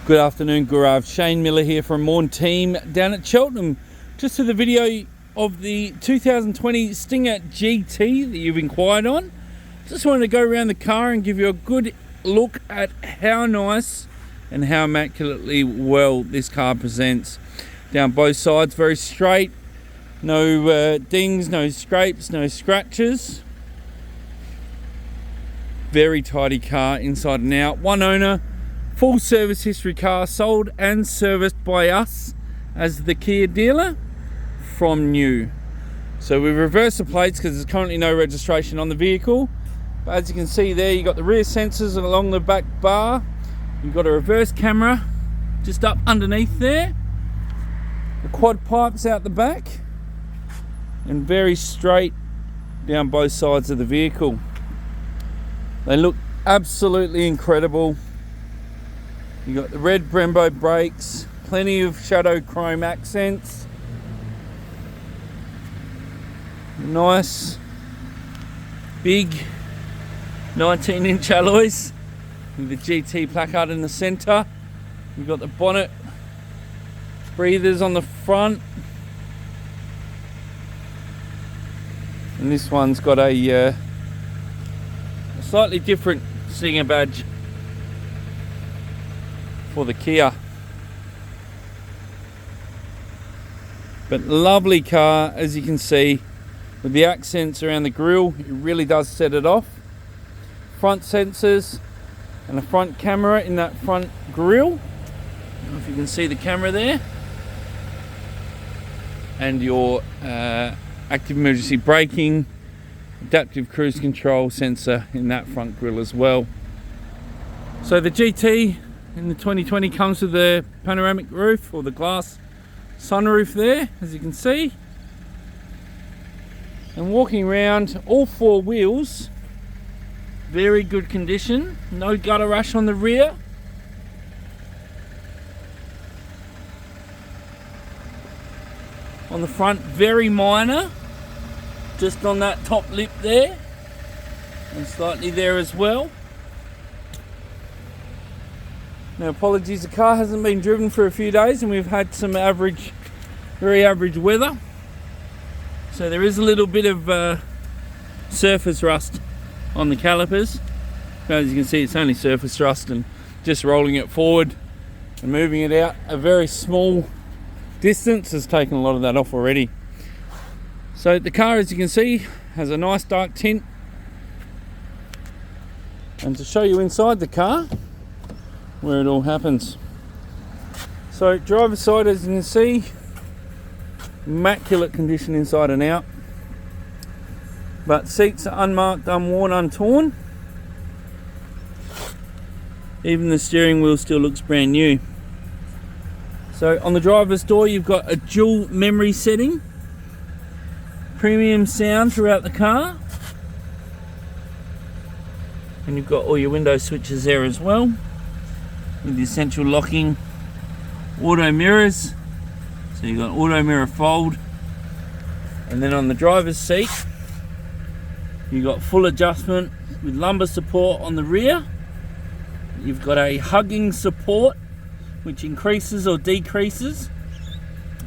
Good afternoon, Gurav. Shane Miller here from Morn Team down at Cheltenham. Just to the video of the 2020 Stinger GT that you've inquired on. Just wanted to go around the car and give you a good look at how nice and how immaculately well this car presents. Down both sides, very straight, no dings, no scrapes, no scratches. Very tidy car inside and out. One owner, full service history car, sold and serviced by us as the Kia dealer from new. So we reversed the plates because there's currently no registration on the vehicle. But as you can see there, you've got the rear sensors along the back bar. You've got a reverse camera just up underneath there. The quad pipes out the back. And very straight down both sides of the vehicle. They look absolutely incredible. You've got the red Brembo brakes, plenty of shadow chrome accents. Nice, big 19-inch alloys with the GT placard in the centre. You've got the bonnet breathers on the front. And this one's got a slightly different Stinger badge for the Kia. But lovely car, as you can see, with the accents around the grille. It really does set it off. Front sensors and a front camera in that front grille. I don't know if you can see the camera there. And your active emergency braking, adaptive cruise control sensor in that front grille as well. So the GT in the 2020 comes with the panoramic roof, or the glass sunroof there, as you can see. And walking around, all four wheels, very good condition, no gutter rash on the rear. On the front, very minor, just on that top lip there, and slightly there as well. Now apologies, the car hasn't been driven for a few days and we've had some average, very average weather. So there is a little bit of surface rust on the calipers. As you can see, it's only surface rust, and just rolling it forward and moving it out a very small distance has taken a lot of that off already. So the car, as you can see, has a nice dark tint. And to show you inside the car where it all happens. So driver's side, as you can see, immaculate condition inside and out. But seats are unmarked, unworn, untorn. Even the steering wheel still looks brand new. So on the driver's door, you've got a dual memory setting. Premium sound throughout the car. And you've got all your window switches there as well, with the central locking auto mirrors. So you've got auto mirror fold. And then on the driver's seat, you've got full adjustment with lumbar support on the rear. You've got a hugging support, which increases or decreases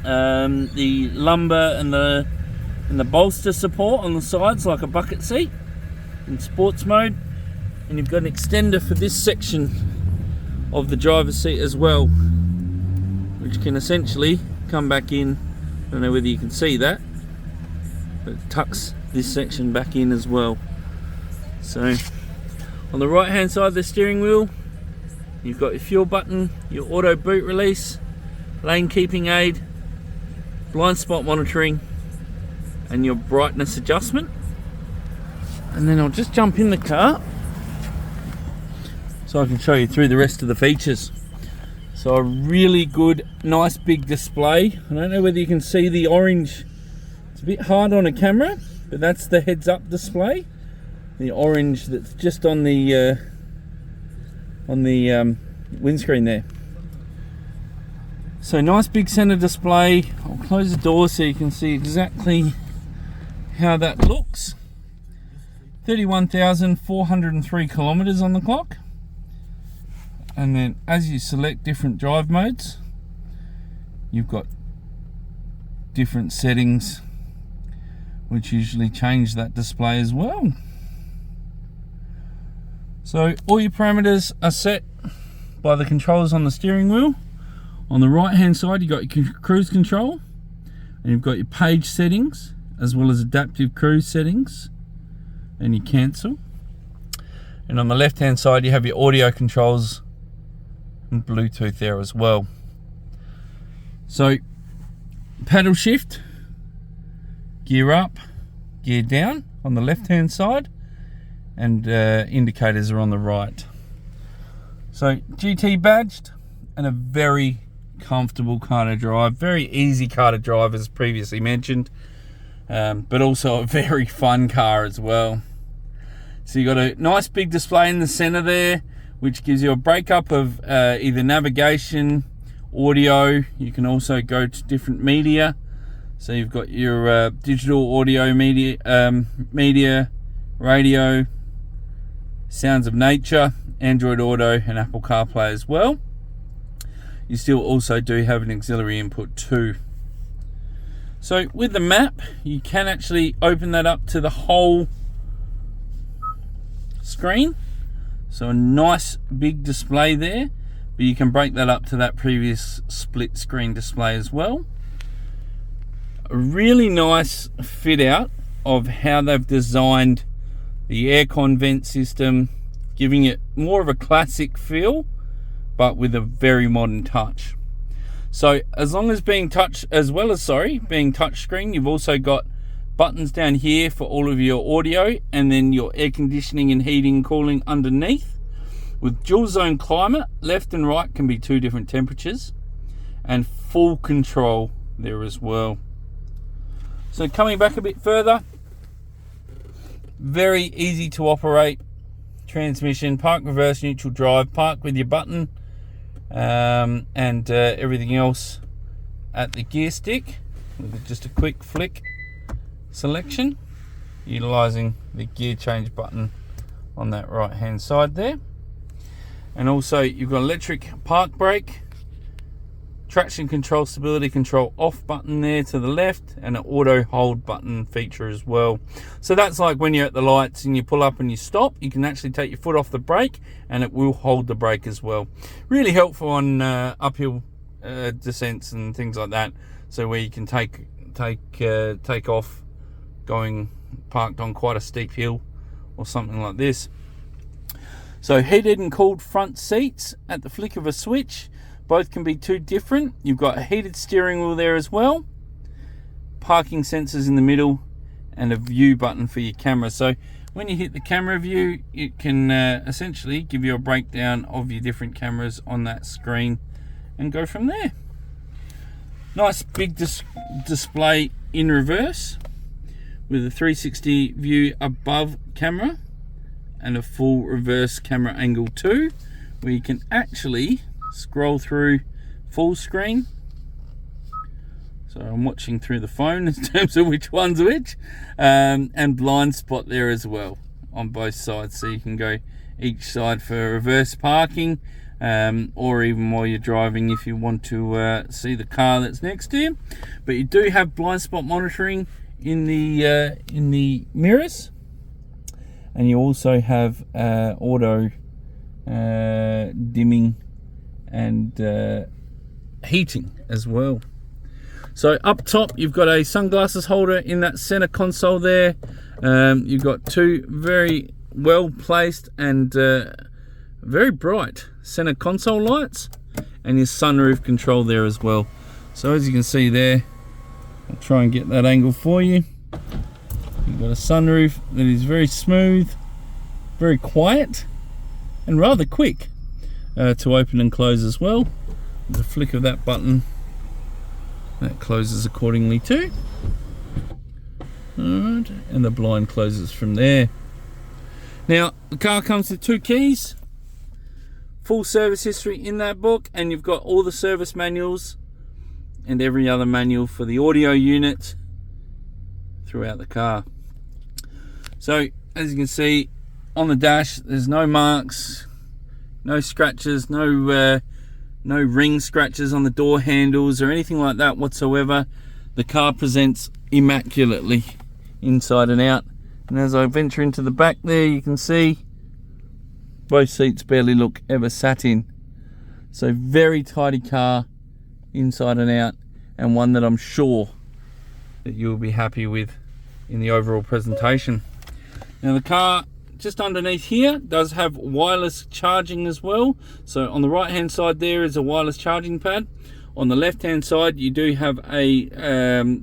the lumbar and the bolster support on the sides, like a bucket seat in sports mode. And you've got an extender for this section of the driver's seat as well, which can essentially come back in. I don't know whether you can see that, but it tucks this section back in as well. So on the right hand side of the steering wheel, you've got your fuel button, your auto boot release, lane keeping aid, blind spot monitoring, and your brightness adjustment. And then I'll just jump in the car so I can show you through the rest of the features. So a really good, nice big display. I don't know whether you can see the orange. It's a bit hard on a camera, but that's the heads-up display. The orange that's just on the windscreen there. So nice big center display. I'll close the door so you can see exactly how that looks. 31,403 kilometers on the clock. And then as you select different drive modes, you've got different settings which usually change that display as well. So all your parameters are set by the controls on the steering wheel. On the right hand side you've got your cruise control, and you've got your page settings as well as adaptive cruise settings and your cancel. And on the left hand side you have your audio controls and Bluetooth there as well. So paddle shift, gear up, gear down on the left hand side, and indicators are on the right. So GT badged, and a very comfortable car to drive, very easy car to drive as previously mentioned, but also a very fun car as well. So you got a nice big display in the center there, which gives you a breakup of either navigation, audio. You can also go to different media. So you've got your digital audio media, radio, sounds of nature, Android Auto and Apple CarPlay as well. You still also do have an auxiliary input too. So with the map, you can actually open that up to the whole screen. So a nice big display there, but you can break that up to that previous split screen display as well. A really nice fit out of how they've designed the aircon vent system, giving it more of a classic feel, but with a very modern touch. So as long as being touch screen, you've also got buttons down here for all of your audio, and then your air conditioning and heating and cooling underneath. With dual zone climate, left and right can be 2 different temperatures, and full control there as well. So coming back a bit further, very easy to operate transmission, park, reverse, neutral, drive, park with your button, and everything else at the gear stick with just a quick flick selection, utilizing the gear change button on that right hand side there. And also you've got electric park brake, traction control, stability control off button there to the left, and an auto hold button feature as well. So that's like when you're at the lights and you pull up and you stop, you can actually take your foot off the brake and it will hold the brake as well. Really helpful on uphill descents and things like that. So where you can take off going parked on quite a steep hill or something like this. So heated and cooled front seats at the flick of a switch. Both can be 2 different. You've got a heated steering wheel there as well, parking sensors in the middle, and a view button for your camera. So when you hit the camera view, it can essentially give you a breakdown of your different cameras on that screen and go from there. Nice big display in reverse with a 360 view above camera and a full reverse camera angle too, where you can actually scroll through full screen. So I'm watching through the phone in terms of which one's which, and blind spot there as well on both sides, so you can go each side for reverse parking, or even while you're driving if you want to see the car that's next to you. But you do have blind spot monitoring in the mirrors, and you also have auto dimming and heating as well. So up top you've got a sunglasses holder in that center console there. You've got 2 very well placed and very bright center console lights, and your sunroof control there as well. So as you can see there, I'll try and get that angle for you. You've got a sunroof that is very smooth, very quiet, and rather quick to open and close as well. With a flick of that button, that closes accordingly too. Alright, and the blind closes from there. Now the car comes with 2 keys, full service history in that book, and you've got all the service manuals and every other manual for the audio unit throughout the car. So as you can see on the dash, there's no marks, No scratches, no ring scratches on the door handles or anything like that whatsoever. The car presents immaculately inside and out. And as I venture into the back there, you can see both seats barely look ever sat in. So very tidy car inside and out, and one that I'm sure that you'll be happy with in the overall presentation. Now the car just underneath here does have wireless charging as well. So on the right hand side there is a wireless charging pad. On the left hand side you do have a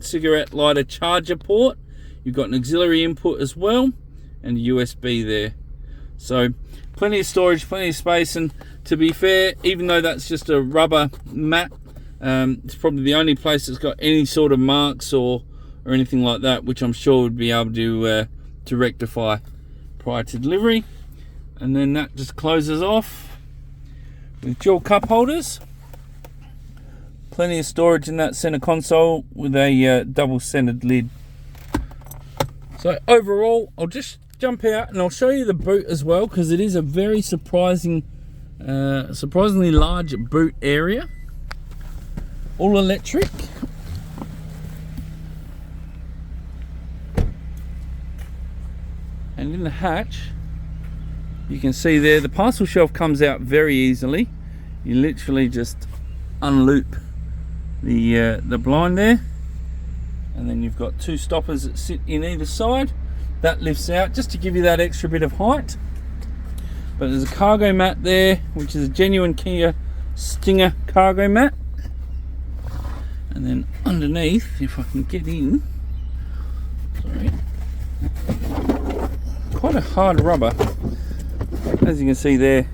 cigarette lighter charger port. You've got an auxiliary input as well, and a USB there. So plenty of storage, plenty of space, and to be fair, even though that's just a rubber mat, it's probably the only place that's got any sort of marks or anything like that, which I'm sure would be able to rectify prior to delivery. And then that just closes off with dual cup holders. Plenty of storage in that center console with a double centered lid. So overall, I'll just jump out and I'll show you the boot as well, because it is a very surprisingly large boot area. All electric. And in the hatch, you can see there the parcel shelf comes out very easily. You literally just unloop the blind there, and then you've got two stoppers that sit in either side. That lifts out just to give you that extra bit of height. But there's a cargo mat there, which is a genuine Kia Stinger cargo mat. And then underneath, if I can get in, sorry, quite a hard rubber. As you can see there,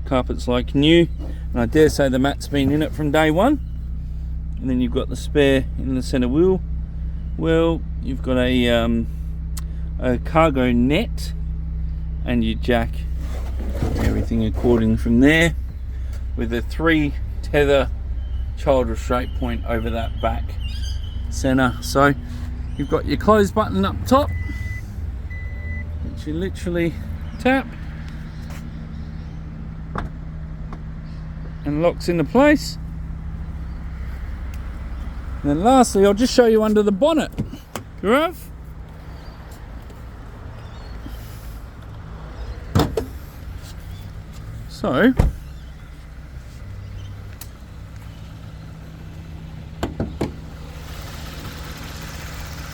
carpet's like new, and I dare say the mat's been in it from day one. And then you've got the spare in the center wheel. Well, you've got a cargo net, and you jack everything according from there, with a 3 tether child restraint point over that back center. So you've got your close button up top, which you literally tap and locks into place. And then lastly, I'll just show you under the bonnet. Gurav?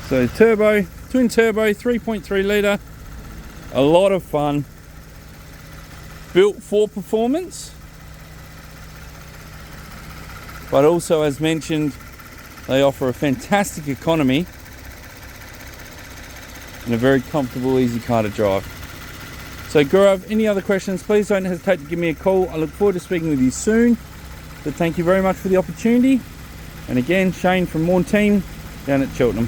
So turbo, twin turbo, 3.3 litre, a lot of fun, built for performance, but also, as mentioned, they offer a fantastic economy and a very comfortable, easy car to drive. So Gurav, any other questions, please don't hesitate to give me a call. I look forward to speaking with you soon. But thank you very much for the opportunity. And again, Shane from Morn Team down at Cheltenham.